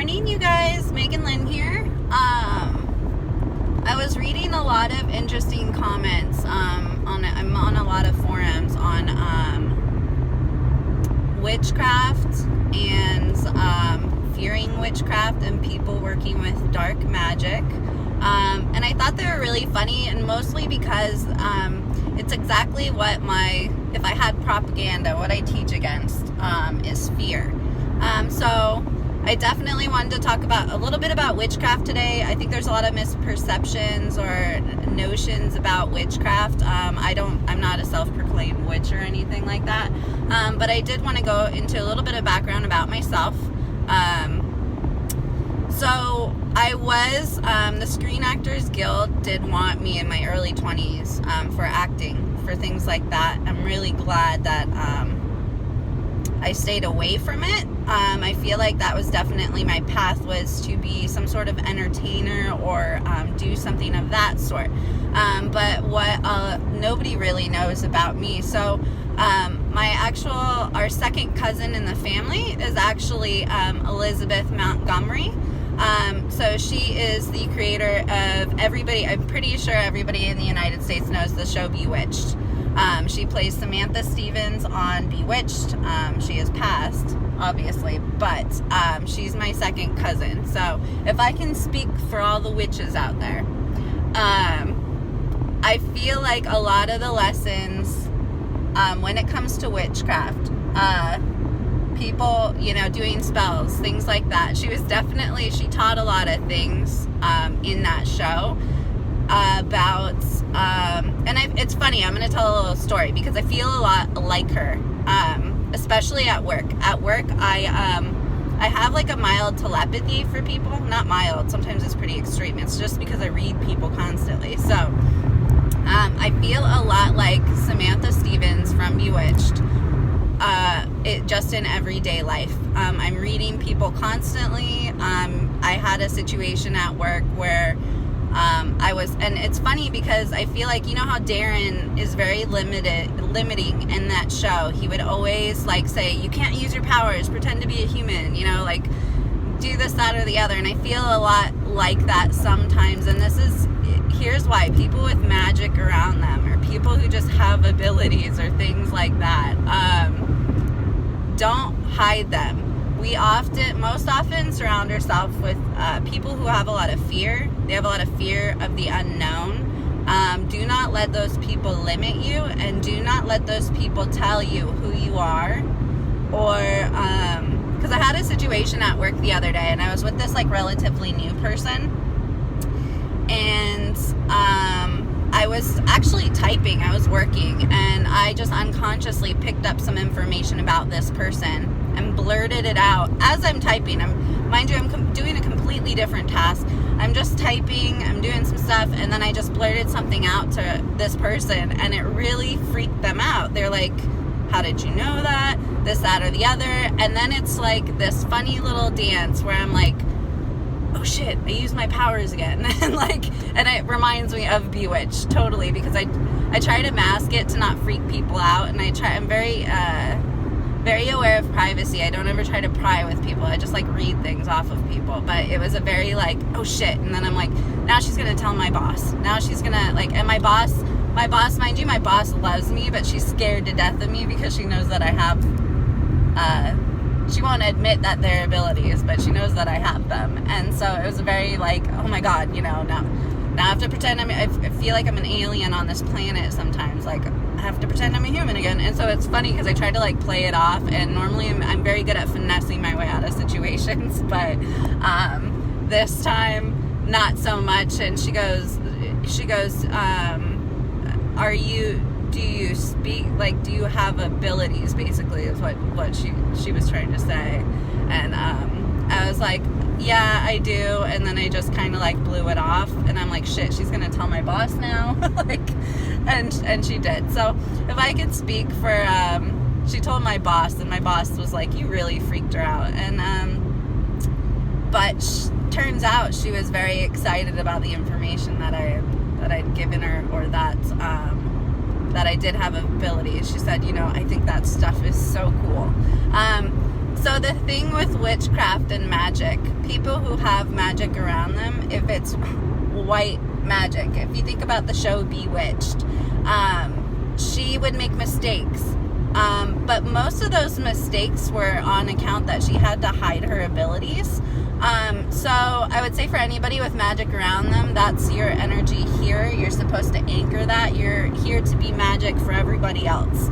morning, you guys. Megan Lynn here. I was reading a lot of interesting comments. I'm on a lot of forums on witchcraft and fearing witchcraft and people working with dark magic. And I thought they were really funny, and mostly because it's exactly what if I had propaganda, what I teach against is fear. So I definitely wanted to talk a little bit about witchcraft today. I think there's a lot of misperceptions or notions about witchcraft. I'm not a self-proclaimed witch or anything like that. But I did want to go into a little bit of background about myself. So I was, the Screen Actors Guild did want me in my early 20s for acting, for things like that. I'm really glad that I stayed away from it. I feel like that was definitely my path, was to be some sort of entertainer or do something of that sort. But what nobody really knows about me. So our second cousin in the family is actually Elizabeth Montgomery. So she is the creator of I'm pretty sure everybody in the United States knows the show Bewitched. She plays Samantha Stevens on Bewitched. She has passed, obviously, but she's my second cousin. So if I can speak for all the witches out there, I feel like a lot of the lessons when it comes to witchcraft, people, doing spells, things like that. She taught a lot of things in that show about, it's funny, I'm going to tell a little story because I feel a lot like her, especially at work. At work, I have like a mild telepathy for people. Not mild, sometimes it's pretty extreme. It's just because I read people constantly. So, I feel a lot like Samantha Stevens from Bewitched. Just in everyday life. I'm reading people constantly. I had a situation at work where and it's funny because I feel like, how Darren is very limiting in that show. He would always say, you can't use your powers, pretend to be a human, do this, that, or the other. And I feel a lot like that sometimes. And here's why: people with magic around them, or people who just have abilities or things like that, don't hide them. We most often surround ourselves with people who have a lot of fear. They have a lot of fear of the unknown. Do not let those people limit you, and do not let those people tell you who you are. Or, because I had a situation at work the other day, and I was with this relatively new person, and I was actually typing. I was working, and I just unconsciously picked up some information about this person and blurted it out as I'm typing. Mind you, I'm doing a completely different task. I'm just typing, I'm doing some stuff, and then I just blurted something out to this person, and it really freaked them out. They're like, how did you know that? This, that, or the other. And then it's like this funny little dance where I'm like, oh shit, I used my powers again. and it reminds me of Bewitched, totally, because I try to mask it to not freak people out, and I'm very very aware of privacy. I don't ever try to pry with people. I just read things off of people. But it was a very oh shit, and then I'm like, now she's gonna tell my boss. Now she's gonna and my boss, mind you, my boss loves me, but she's scared to death of me because she knows that I have she won't admit that they're abilities, but she knows that I have them. And so it was very oh my god, now I have to pretend I feel like I'm an alien on this planet sometimes. I have to pretend I'm a human again. And so it's funny because I try to play it off, and normally I'm very good at finessing my way out of situations, but this time not so much. And she goes, do you speak, do you have abilities, basically, is what she was trying to say. And I was like, yeah, I do. And then I just kind of blew it off, and I'm like, shit, she's gonna tell my boss now. And she did. So if I could speak for, she told my boss, and my boss was like, you really freaked her out. And but turns out she was very excited about the information that I'd given her, or that I did have abilities. She said, I think that stuff is so cool. So the thing with witchcraft and magic, people who have magic around them, if it's white magic, if you think about the show Bewitched, she would make mistakes. But most of those mistakes were on account that she had to hide her abilities. So I would say for anybody with magic around them, that's your energy here. You're supposed to anchor that. You're here to be magic for everybody else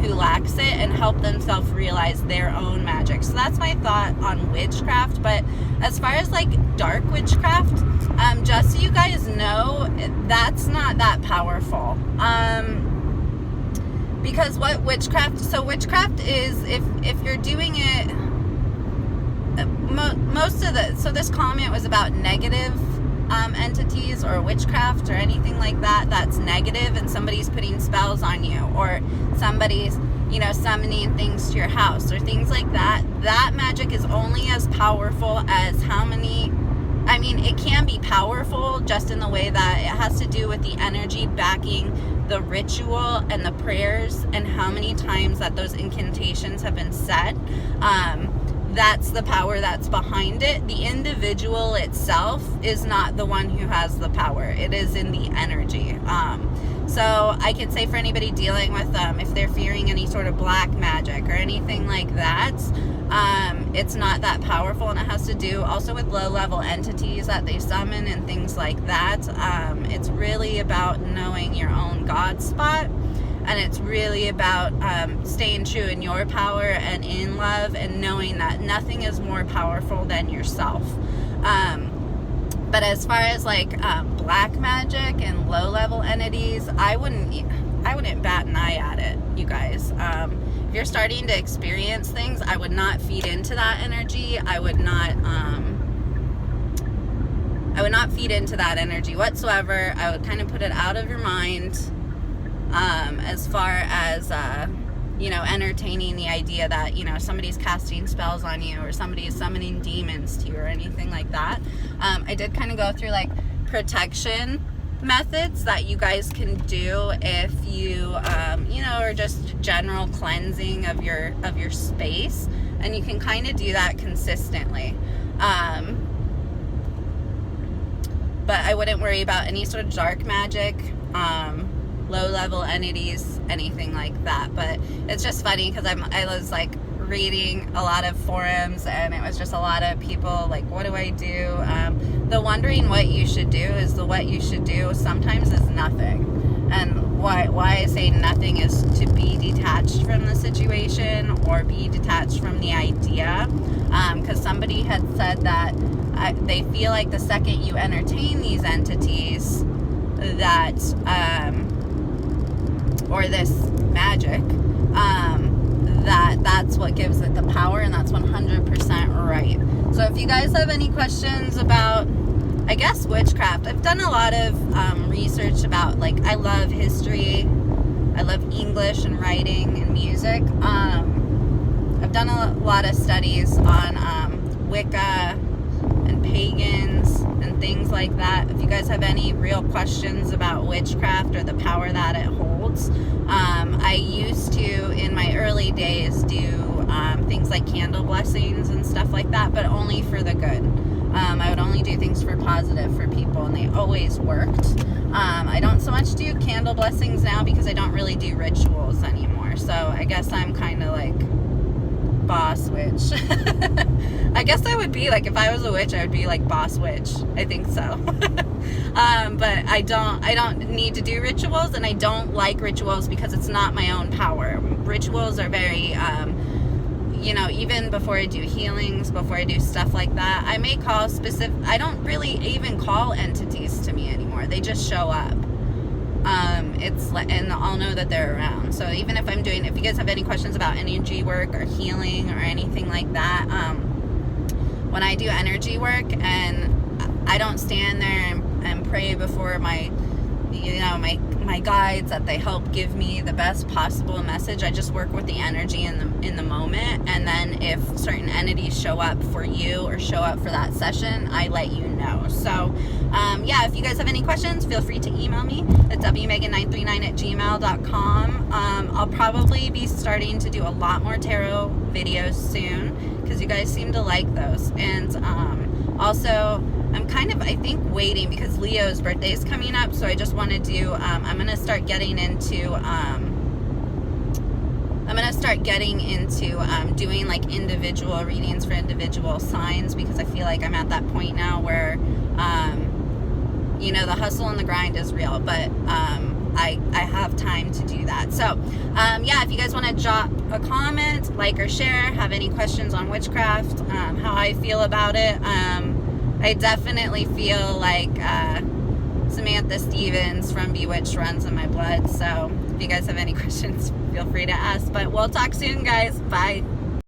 who lacks it and help themselves realize their own magic. So that's my thought on witchcraft. But as far as like dark witchcraft, just so you guys know, that's not that powerful. Because what witchcraft is, if you're doing it, so this comment was about negative entities or witchcraft or anything like that that's negative, and somebody's putting spells on you, or somebody's summoning things to your house or things like that. That magic is only as powerful as it can be powerful just in the way that it has to do with the energy backing the ritual and the prayers and how many times that those incantations have been said. That's the power that's behind it. The individual itself is not the one who has the power. It is in the energy. So I could say for anybody dealing with if they're fearing any sort of black magic or anything like that, it's not that powerful, and it has to do also with low-level entities that they summon and things like that. It's really about knowing your own God spot, and it's really about staying true in your power and in love, and knowing that nothing is more powerful than yourself. But as far as like black magic and low-level entities, I wouldn't bat an eye at it, you guys. If you're starting to experience things, I would not feed into that energy. I would not feed into that energy whatsoever. I would kind of put it out of your mind. As far as entertaining the idea that somebody's casting spells on you or somebody's summoning demons to you or anything like that. I did kind of go through like protection methods that you guys can do if you or just general cleansing of your space, and you can kind of do that consistently. But I wouldn't worry about any sort of dark magic, low-level entities, anything like that. But it's just funny because I was like reading a lot of forums, and it was just a lot of people like, what do I do? The wondering what you should do is the what you should do sometimes is nothing. And why I say nothing is to be detached from the situation or be detached from the idea. Because somebody had said that they feel like the second you entertain these entities that or this magic, that's what gives it the power, and that's 100% right. So if you guys have any questions about, I guess, witchcraft, I've done a lot of research about, like, I love history, I love English and writing and music. I've done a lot of studies on Wicca and pagans and things like that. If you guys have any real questions about witchcraft or the power that it holds, I used to, in my early days, do things like candle blessings and stuff like that, but only for the good. I would only do things for positive for people, and they always worked. I don't so much do candle blessings now because I don't really do rituals anymore. So I guess I'm kind of like boss witch. I guess I would be like, if I was a witch, I would be like boss witch. I think so. But I don't need to do rituals, and I don't like rituals because it's not my own power. Rituals are very, even before I do healings, before I do stuff like that, I may call I don't really even call entities to me anymore. They just show up. And I'll know that they're around. So even if if you guys have any questions about energy work or healing or anything like that, when I do energy work, and I don't stand there and pray before my my guides, that they help give me the best possible message. I just work with the energy in the moment, and then if certain entities show up for you or show up for that session, I let you know. So yeah, if you guys have any questions, feel free to email me at wmegan939@gmail.com. I'll probably be starting to do a lot more tarot videos soon, because you guys seem to like those. And also, I'm kind of, I think, waiting because Leo's birthday is coming up, so I just want to do, I'm going to start getting into, doing like individual readings for individual signs, because I feel like I'm at that point now where, you know, the hustle and the grind is real, but I have time to do that. So, yeah, if you guys want to drop a comment, like, or share, have any questions on witchcraft, how I feel about it, I definitely feel like Samantha Stevens from Bewitched runs in my blood. So if you guys have any questions, feel free to ask. But we'll talk soon, guys. Bye.